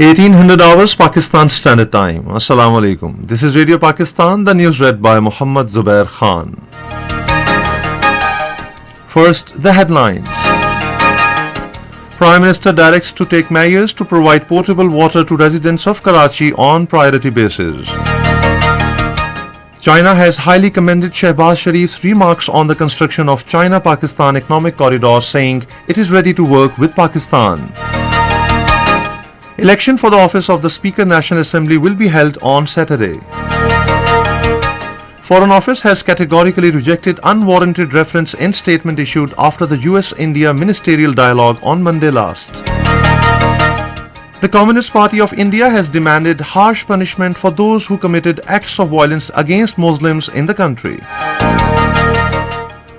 1800 hours Pakistan Standard Time. Assalamu alaikum. This is Radio Pakistan, the news read by Muhammad Zubair Khan. First, the headlines. Prime Minister directs to take measures to provide potable water to residents of Karachi on priority basis. China has highly commended Shehbaz Sharif's remarks on the construction of China-Pakistan Economic Corridor, saying it is ready to work with Pakistan. Election for the office of the Speaker National Assembly will be held on Saturday. Foreign Office has categorically rejected unwarranted reference in statement issued after the US-India ministerial dialogue on Monday last. The Communist Party of India has demanded harsh punishment for those who committed acts of violence against Muslims in the country.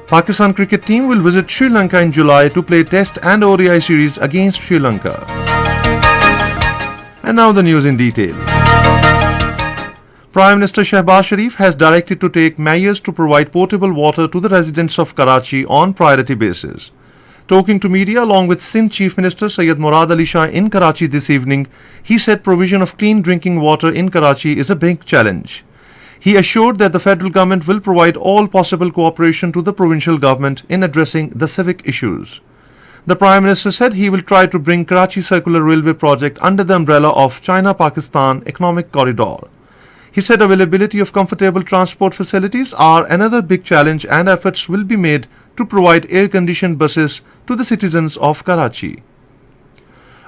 Pakistan cricket team will visit Sri Lanka in July to play Test and ODI series against Sri Lanka. And now the news in detail. Prime Minister Shehbaz Sharif has directed to take measures to provide potable water to the residents of Karachi on priority basis. Talking to media along with Sindh Chief Minister Syed Murad Ali Shah in Karachi this evening, he said provision of clean drinking water in Karachi is a big challenge. He assured that the federal government will provide all possible cooperation to the provincial government in addressing the civic issues. The Prime Minister said he will try to bring Karachi Circular Railway project under the umbrella of China-Pakistan Economic Corridor. He said availability of comfortable transport facilities are another big challenge and efforts will be made to provide air-conditioned buses to the citizens of Karachi.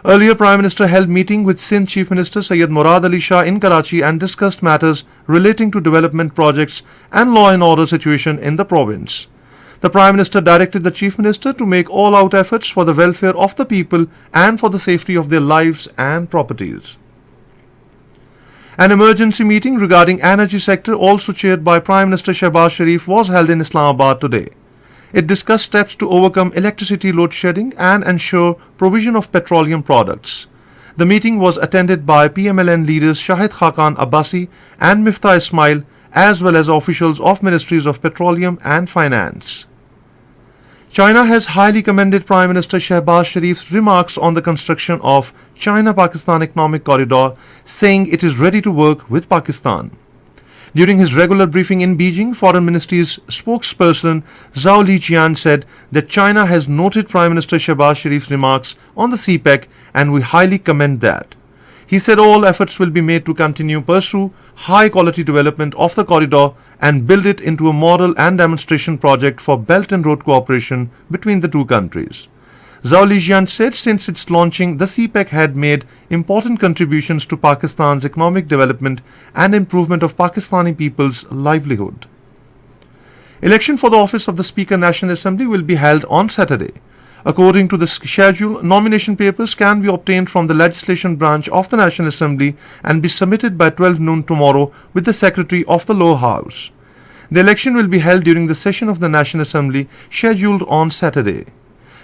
Earlier, Prime Minister held meeting with Sindh Chief Minister Syed Murad Ali Shah in Karachi and discussed matters relating to development projects and law and order situation in the province. The Prime Minister directed the Chief Minister to make all-out efforts for the welfare of the people and for the safety of their lives and properties. An emergency meeting regarding energy sector, also chaired by Prime Minister Shehbaz Sharif, was held in Islamabad today. It discussed steps to overcome electricity load shedding and ensure provision of petroleum products. The meeting was attended by PMLN leaders Shahid Khaqan Abbasi and Miftah Ismail, as well as officials of Ministries of Petroleum and Finance. China has highly commended Prime Minister Shehbaz Sharif's remarks on the construction of China-Pakistan Economic Corridor, saying it is ready to work with Pakistan. During his regular briefing in Beijing, Foreign Ministry's spokesperson Zhao Lijian said that China has noted Prime Minister Shehbaz Sharif's remarks on the CPEC and we highly commend that. He said all efforts will be made to continue pursue high-quality development of the corridor and build it into a model and demonstration project for Belt and Road cooperation between the two countries. Zhao Lijian said since its launching, the CPEC had made important contributions to Pakistan's economic development and improvement of Pakistani people's livelihood. Election for the office of the Speaker National Assembly will be held on Saturday. According to the schedule, nomination papers can be obtained from the legislation branch of the National Assembly and be submitted by 12 noon tomorrow with the Secretary of the Lower House. The election will be held during the session of the National Assembly scheduled on Saturday.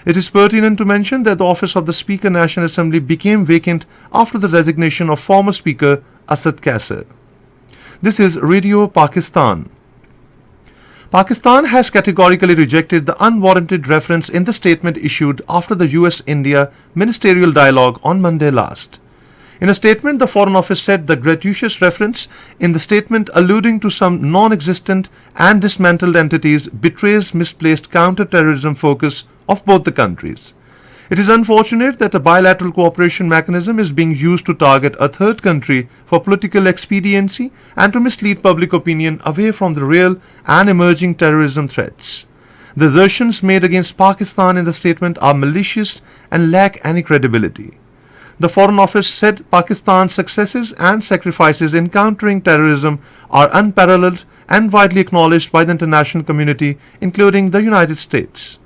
It is pertinent to mention that the office of the Speaker National Assembly became vacant after the resignation of former Speaker Asad Kaisar. This is Radio Pakistan. Pakistan has categorically rejected the unwarranted reference in the statement issued after the US-India ministerial dialogue on Monday last. In a statement, the Foreign Office said the gratuitous reference in the statement alluding to some non-existent and dismantled entities betrays misplaced counter-terrorism focus of both the countries. It is unfortunate that a bilateral cooperation mechanism is being used to target a third country for political expediency and to mislead public opinion away from the real and emerging terrorism threats. The assertions made against Pakistan in the statement are malicious and lack any credibility. The Foreign Office said Pakistan's successes and sacrifices in countering terrorism are unparalleled and widely acknowledged by the international community, including the United States.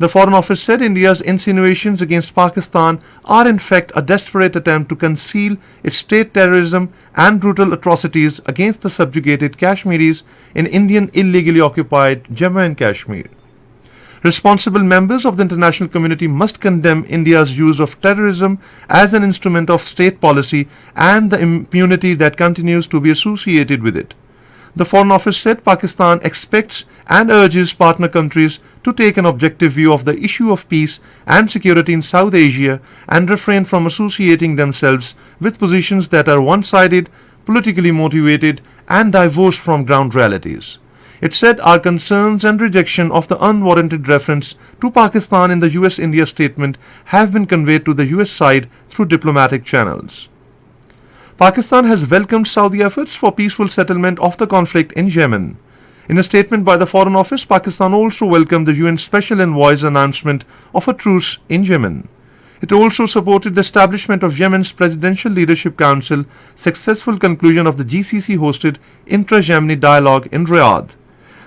The Foreign Office said India's insinuations against Pakistan are in fact a desperate attempt to conceal its state terrorism and brutal atrocities against the subjugated Kashmiris in Indian illegally occupied Jammu and Kashmir. Responsible members of the international community must condemn India's use of terrorism as an instrument of state policy and the impunity that continues to be associated with it. The Foreign Office said Pakistan expects and urges partner countries to take an objective view of the issue of peace and security in South Asia and refrain from associating themselves with positions that are one-sided, politically motivated, and divorced from ground realities. It said our concerns and rejection of the unwarranted reference to Pakistan in the US-India statement have been conveyed to the US side through diplomatic channels. Pakistan has welcomed Saudi efforts for peaceful settlement of the conflict in Yemen. In a statement by the Foreign Office, Pakistan also welcomed the UN Special Envoy's announcement of a truce in Yemen. It also supported the establishment of Yemen's Presidential Leadership Council, successful conclusion of the GCC-hosted intra-Yemeni dialogue in Riyadh.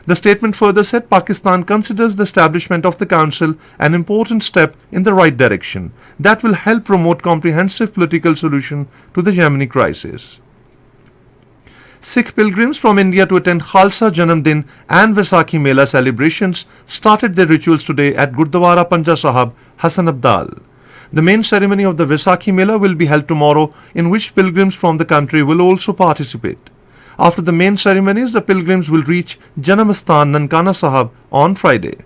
The statement further said Pakistan considers the establishment of the council an important step in the right direction that will help promote comprehensive political solution to the Yemeni crisis. Sikh pilgrims from India to attend Khalsa Janamdin and Vaisakhi Mela celebrations started their rituals today at Gurdwara Panja Sahib, Hasan Abdal. The main ceremony of the Vaisakhi Mela will be held tomorrow, in which pilgrims from the country will also participate. After the main ceremonies, the pilgrims will reach Janamastan Nankana Sahib on Friday.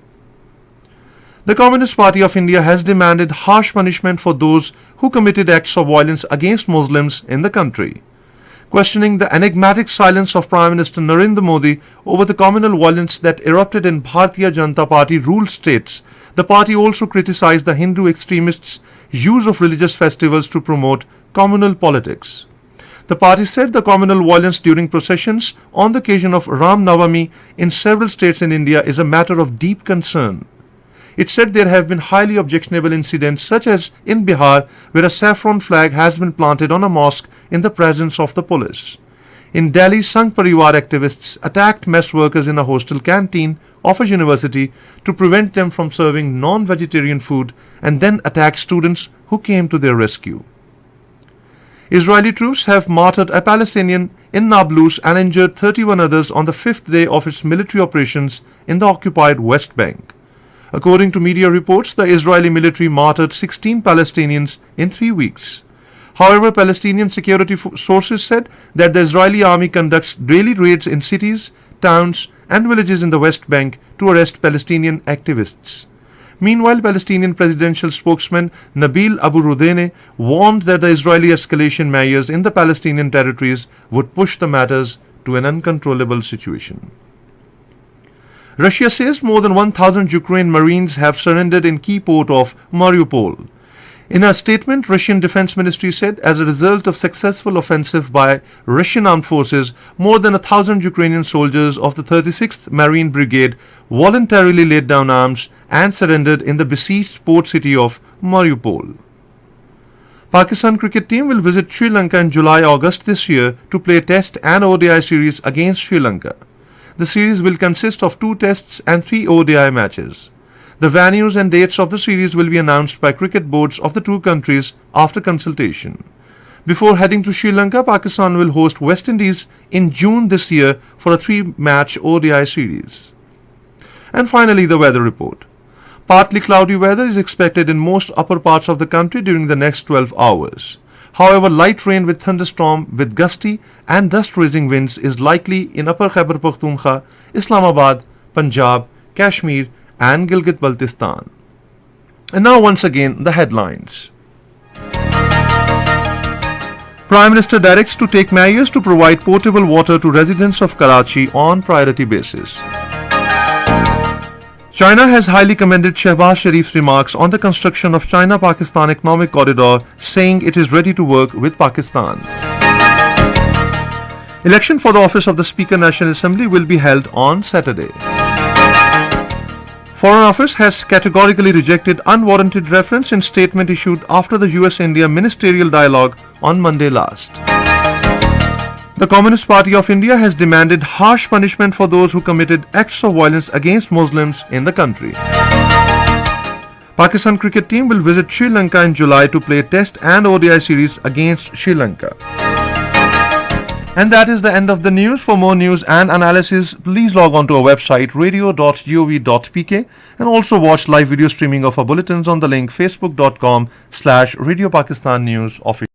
The Communist Party of India has demanded harsh punishment for those who committed acts of violence against Muslims in the country. Questioning the enigmatic silence of Prime Minister Narendra Modi over the communal violence that erupted in Bharatiya Janata Party ruled states, the party also criticized the Hindu extremists' use of religious festivals to promote communal politics. The party said the communal violence during processions on the occasion of Ram Navami in several states in India is a matter of deep concern. It said there have been highly objectionable incidents such as in Bihar, where a saffron flag has been planted on a mosque in the presence of the police. In Delhi, Sangh Parivar activists attacked mess workers in a hostel canteen of a university to prevent them from serving non-vegetarian food and then attacked students who came to their rescue. Israeli troops have martyred a Palestinian in Nablus and injured 31 others on the fifth day of its military operations in the occupied West Bank. According to media reports, the Israeli military martyred 16 Palestinians in 3 weeks. However, Palestinian security sources said that the Israeli army conducts daily raids in cities, towns, and villages in the West Bank to arrest Palestinian activists. Meanwhile, Palestinian presidential spokesman Nabil Abu Rudene warned that the Israeli escalation measures in the Palestinian territories would push the matters to an uncontrollable situation. Russia says more than 1,000 Ukrainian Marines have surrendered in key port of Mariupol. In a statement, Russian Defense Ministry said as a result of successful offensive by Russian armed forces, more than 1,000 Ukrainian soldiers of the 36th Marine Brigade voluntarily laid down arms and surrendered in the besieged port city of Mariupol. Pakistan cricket team will visit Sri Lanka in July-August this year to play Test and ODI series against Sri Lanka. The series will consist of 2 Tests and 3 ODI matches. The venues and dates of the series will be announced by cricket boards of the two countries after consultation. Before heading to Sri Lanka, Pakistan will host West Indies in June this year for a 3-match ODI series. And finally, the weather report. Partly cloudy weather is expected in most upper parts of the country during the next 12 hours. However, light rain with thunderstorm with gusty and dust-raising winds is likely in Upper Khyber Pakhtunkhwa, Islamabad, Punjab, Kashmir, and Gilgit-Baltistan. And now once again the headlines. Prime Minister directs to take measures to provide potable water to residents of Karachi on priority basis. China has highly commended Shehbaz Sharif's remarks on the construction of China-Pakistan Economic Corridor, saying it is ready to work with Pakistan. Election for the office of the Speaker National Assembly will be held on Saturday. Foreign Office has categorically rejected unwarranted reference in statement issued after the US-India ministerial dialogue on Monday last. The Communist Party of India has demanded harsh punishment for those who committed acts of violence against Muslims in the country. Pakistan cricket team will visit Sri Lanka in July to play Test and ODI series against Sri Lanka. And that is the end of the news. For more news and analysis, please log on to our website radio.gov.pk and also watch live video streaming of our bulletins on the link facebook.com/Radio Pakistan News Official.